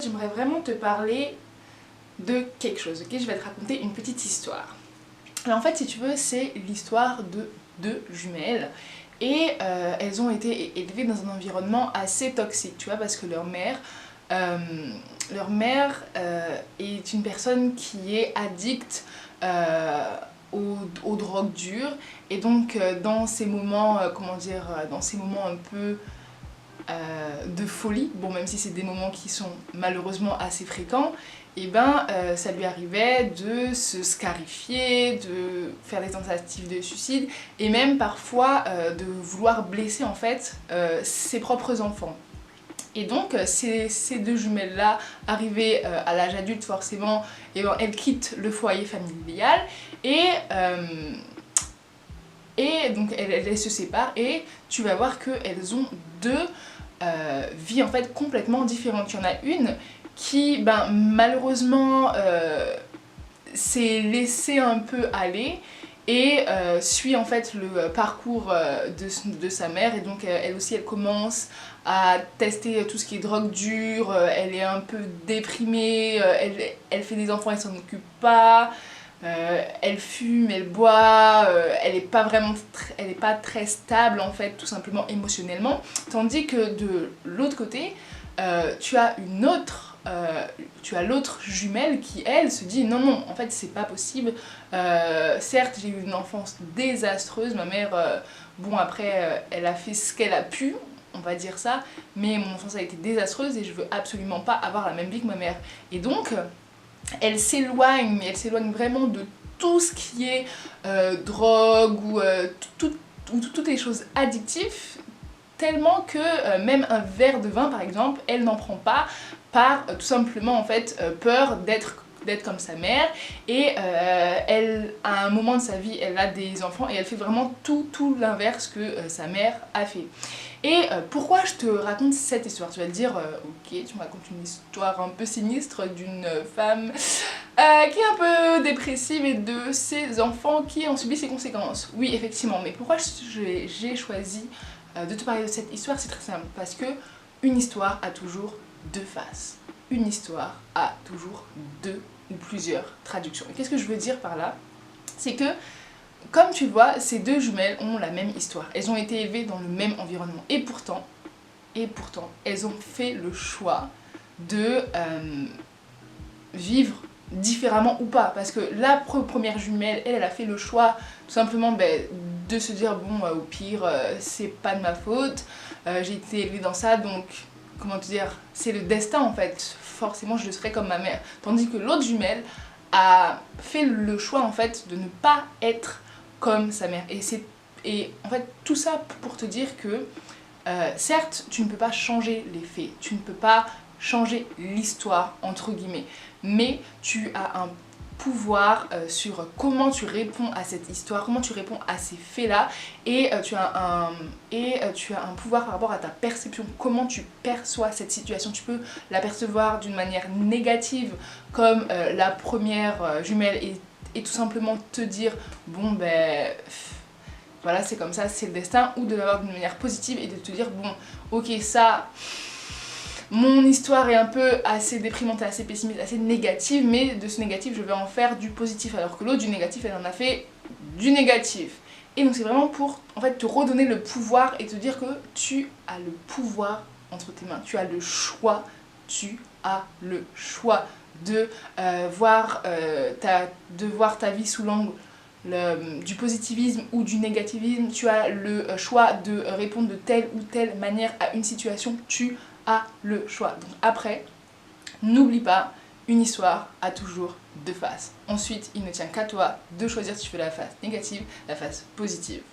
J'aimerais vraiment te parler de quelque chose, ok? Je vais te raconter une petite histoire. Alors en fait, si tu veux, c'est l'histoire de deux jumelles et elles ont été élevées dans un environnement assez toxique, tu vois, parce que est une personne qui est addicte aux drogues dures, et donc dans ces moments, dans ces moments un peu de folie, bon, même si c'est des moments qui sont malheureusement assez fréquents, et ben ça lui arrivait de se scarifier, de faire des tentatives de suicide et même parfois de vouloir blesser en fait ses propres enfants. Et donc ces deux jumelles là, arrivées à l'âge adulte forcément, et ben, elles quittent le foyer familial et donc elles se séparent, et tu vas voir qu'elles ont deux vies en fait complètement différentes. Il y en a une qui ben, malheureusement s'est laissée un peu aller et suit en fait le parcours de sa mère, et donc elle aussi elle commence à tester tout ce qui est drogue dure, elle est un peu déprimée, elle fait des enfants, elle s'en occupe pas. Elle fume, elle boit, elle est pas très stable en fait, tout simplement émotionnellement. Tandis que de l'autre côté, tu as l'autre jumelle qui elle se dit non non, en fait c'est pas possible. Certes j'ai eu une enfance désastreuse, ma mère, bon après elle a fait ce qu'elle a pu, on va dire ça, mais mon enfance a été désastreuse et je veux absolument pas avoir la même vie que ma mère. Et donc elle s'éloigne, mais elle s'éloigne vraiment de tout ce qui est drogue ou toutes les choses addictives, tellement que même un verre de vin par exemple, elle n'en prend pas par tout simplement en fait peur d'être comme sa mère. Et elle, à un moment de sa vie, elle a des enfants et elle fait vraiment tout l'inverse que sa mère a fait. Et pourquoi je te raconte cette histoire? Tu vas te dire, ok, tu me racontes une histoire un peu sinistre d'une femme qui est un peu dépressive et de ses enfants qui ont subi ses conséquences. Oui, effectivement, mais pourquoi j'ai choisi de te parler de cette histoire? C'est très simple, parce que une histoire a toujours deux faces. Une histoire a toujours deux ou plusieurs traductions. Et qu'est-ce que je veux dire par là? C'est que, comme tu le vois, ces deux jumelles ont la même histoire. Elles ont été élevées dans le même environnement. Et pourtant, elles ont fait le choix de vivre différemment ou pas. Parce que la première jumelle, elle a fait le choix tout simplement de se dire bon, au pire, c'est pas de ma faute. J'ai été élevée dans ça, donc comment te dire, c'est le destin en fait. Forcément, je le serai comme ma mère. Tandis que l'autre jumelle a fait le choix en fait de ne pas être comme sa mère. Et en fait tout ça pour te dire que certes tu ne peux pas changer les faits, tu ne peux pas changer l'histoire entre guillemets, mais tu as un pouvoir sur comment tu réponds à cette histoire, comment tu réponds à ces faits là, et tu as un pouvoir par rapport à ta perception, comment tu perçois cette situation. Tu peux la percevoir d'une manière négative comme la première jumelle, et tout simplement te dire bon ben voilà c'est comme ça, c'est le destin, ou de l'avoir d'une manière positive et de te dire bon ok, ça mon histoire est un peu assez déprimante, assez pessimiste, assez négative, mais de ce négatif je vais en faire du positif, alors que l'autre du négatif elle en a fait du négatif. Et donc c'est vraiment pour en fait te redonner le pouvoir et te dire que tu as le pouvoir entre tes mains, tu as le choix, de voir ta vie sous l'angle du positivisme ou du négativisme. Tu as le choix de répondre de telle ou telle manière à une situation, tu as le choix. Donc après, n'oublie pas, une histoire a toujours deux faces. Ensuite, il ne tient qu'à toi de choisir si tu fais la face négative, la face positive.